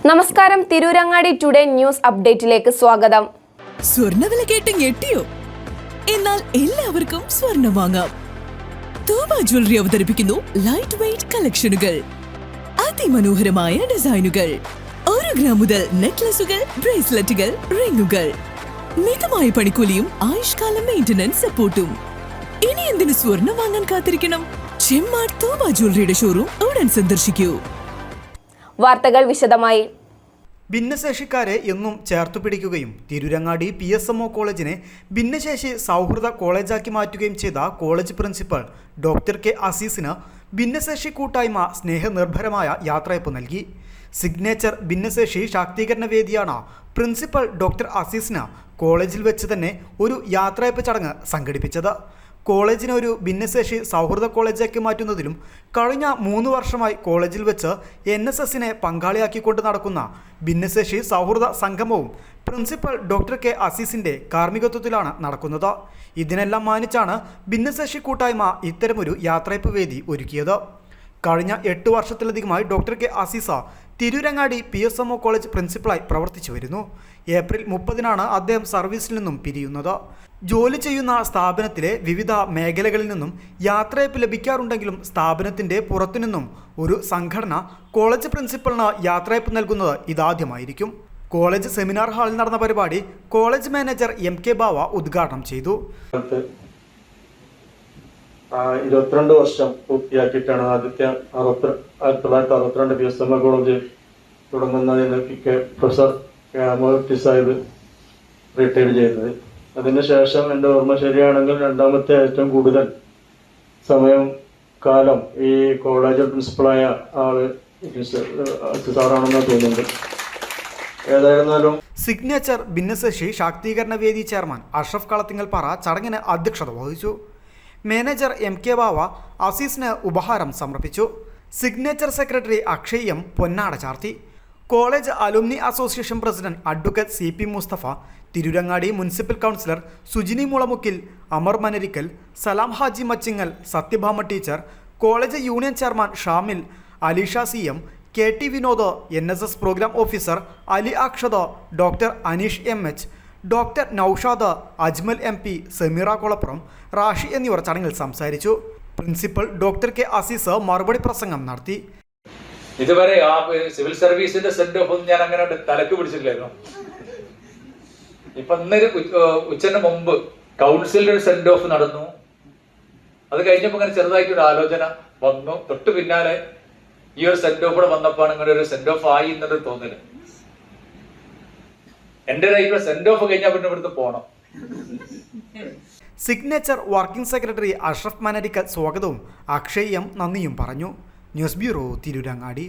നമസ്കാരം, Tirurangadi today news അപ്ഡേറ്റിലേക്ക് സ്വാഗതം. സ്വർണ്ണവില കേട്ട് ഞെട്ടിയോ? എന്നാൽ എല്ലാവർക്കും സ്വർണ്ണം വാങ്ങാം. തോബ ജ്വല്ലറി അവതരിപ്പിക്കുന്നു ലൈറ്റ് വെയ്റ്റ് കളക്ഷനുകൾ, അതിമനോഹരമായ ഡിസൈനുകൾ, 1 ഗ്രാം മുതൽ നെക്ലസുകൾ, ബ്രേസ്ലെറ്റുകൾ, റിങ്ങുകൾ, മിതമായ പണിക്കൂലിയും ആയുഷ്കാല മെയിന്റനൻസ് സപ്പോർട്ടും. ഇനി എന്തിനു സ്വർണ്ണം വാങ്ങാൻ കാത്തിരിക്കണം? ചെമ്മാട് തോബ ജ്വല്ലറിയുടെ ഷോറൂം ഉടൻ സന്ദർശിക്കൂ. വാർത്തകൾ വിശദമായി. ഭിന്നശേഷിക്കാരെ എന്നും ചേർത്തു പിടിക്കുകയും തിരൂരങ്ങാടി PSMO കോളേജിനെ ഭിന്നശേഷി സൗഹൃദ കോളേജാക്കി മാറ്റുകയും ചെയ്ത കോളേജ് പ്രിൻസിപ്പൽ ഡോക്ടർ K അസീസിന് ഭിന്നശേഷി കൂട്ടായ്മ സ്നേഹനിർഭരമായ യാത്രയപ്പ് നൽകി. സിഗ്നേച്ചർ ഭിന്നശേഷി ശാക്തീകരണ വേദിയാണ് പ്രിൻസിപ്പൽ ഡോക്ടർ അസീസിന് കോളേജിൽ വെച്ച് തന്നെ ഒരു യാത്രയപ്പ് ചടങ്ങ് സംഘടിപ്പിച്ചത്. കോളേജിനെ ഒരു ഭിന്നശേഷി സൗഹൃദ കോളേജാക്കി മാറ്റുന്നതിലും കഴിഞ്ഞ 3 വർഷമായി കോളേജിൽ വെച്ച് NSSനെ പങ്കാളിയാക്കിക്കൊണ്ട് നടക്കുന്ന ഭിന്നശേഷി സൗഹൃദ സംഗമവും പ്രിൻസിപ്പൽ ഡോക്ടർ K അസീസിൻ്റെ കാർമ്മികത്വത്തിലാണ് നടക്കുന്നത്. ഇതിനെല്ലാം മാനിച്ചാണ് ഭിന്നശേഷി കൂട്ടായ്മ ഇത്തരമൊരു യാത്രയപ്പ് വേദി ഒരുക്കിയത്. കഴിഞ്ഞ 8 വർഷത്തിലധികമായി doctor K Aziza Tirurangadi PSMO college പ്രിൻസിപ്പളായി പ്രവർത്തിച്ചു വരുന്നു. ഏപ്രിൽ 30-നാണ് അദ്ദേഹം സർവീസിൽ നിന്നും പിരിയുന്നത്. ജോലി ചെയ്യുന്ന സ്ഥാപനത്തിലെ വിവിധ മേഖലകളിൽ നിന്നും യാത്രയപ്പ് ലഭിക്കാറുണ്ടെങ്കിലും സ്ഥാപനത്തിൻ്റെ പുറത്തുനിന്നും ഒരു സംഘടന കോളേജ് പ്രിൻസിപ്പലിന് യാത്രയപ്പ് നൽകുന്നത് ഇതാദ്യമായിരിക്കും. കോളേജ് സെമിനാർ ഹാളിൽ നടന്ന പരിപാടി കോളേജ് മാനേജർ MK ബാവ ഉദ്ഘാടനം ചെയ്തു. 22 വർഷം പൂർത്തിയാക്കിയിട്ടാണ് ആദ്യത്തെ 1962 PSMO കോളേജ് തുടങ്ങുന്നതിന് പ്രൊഫസർ മോഹത്തി സാഹിബ് റിട്ടയർ ചെയ്തത്. അതിനുശേഷം എൻ്റെ ഓർമ്മ ശരിയാണെങ്കിൽ രണ്ടാമത്തെ ഏറ്റവും കൂടുതൽ കാലം ഈ കോളേജ് പ്രിൻസിപ്പളായ ആള് സാറാണെന്ന് തോന്നുന്നുണ്ട്. ഏതായിരുന്നാലും സിഗ്നേച്ചർ ഭിന്നശേഷി ശാക്തീകരണ വേദി ചെയർമാൻ അഷ്റഫ് കളത്തിങ്ങൽപ്പാറ ചടങ്ങിന് അധ്യക്ഷത വഹിച്ചു. മാനേജർ MK ബാവ അസീസിന് ഉപഹാരം സമർപ്പിച്ചു. സിഗ്നേച്ചർ സെക്രട്ടറി അക്ഷയ് M പൊന്നാട ചാർത്തി. College alumni association president advocate CP Musthafa, Tirurangadi municipal councillor Sujini മുളമുക്കിൽ, Amar Manarikkal, Salam Haji Machingal, Sathyabhama teacher, college union chairman Shamil, Aleesha CM, KT Vinod, NSS programme officer Ali Akshad, doctor Aneesh MH, doctor Naushad, Ajmal MP, Sameera Kolappuram, Rashi എന്നിവർ ചടങ്ങിൽ സംസാരിച്ചു. പ്രിൻസിപ്പൽ ഡോക്ടർ K അസീസ് മറുപടി പ്രസംഗം നടത്തി. ഇതുവരെ ആ സിവിൽ സർവീസിന്റെ സെന്റ് ഓഫ് ഒന്നും ഞാൻ അങ്ങനെ തലക്ക് പിടിച്ചിട്ടില്ലായിരുന്നു. ഇപ്പൊ ഇന്നൊരു ഉച്ചന് മുമ്പ് കൗൺസിലിന്റെ ഒരു സെന്റ് ഓഫ് നടന്നു. അത് കഴിഞ്ഞപ്പോ ഇങ്ങനെ ചെറുതായിട്ടൊരു ആലോചന വന്നു. തൊട്ട് പിന്നാലെ ഈ ഒരു സെന്റ് ഓഫ് വന്നപ്പോൾ ഇങ്ങനെ ഒരു സെന്റ് ഓഫ് ആയി എന്നൊരു തോന്നല്. എന്റെ ലൈഫിൽ സെന്റ് ഓഫ് കഴിഞ്ഞാൽ പിന്നെ ഇവിടുന്ന് പോണം. Signature working secretary Ashraf Manarikkal സ്വാഗതവും അക്ഷയ് M നന്ദിയും പറഞ്ഞു. News bureau, Tirurangadi.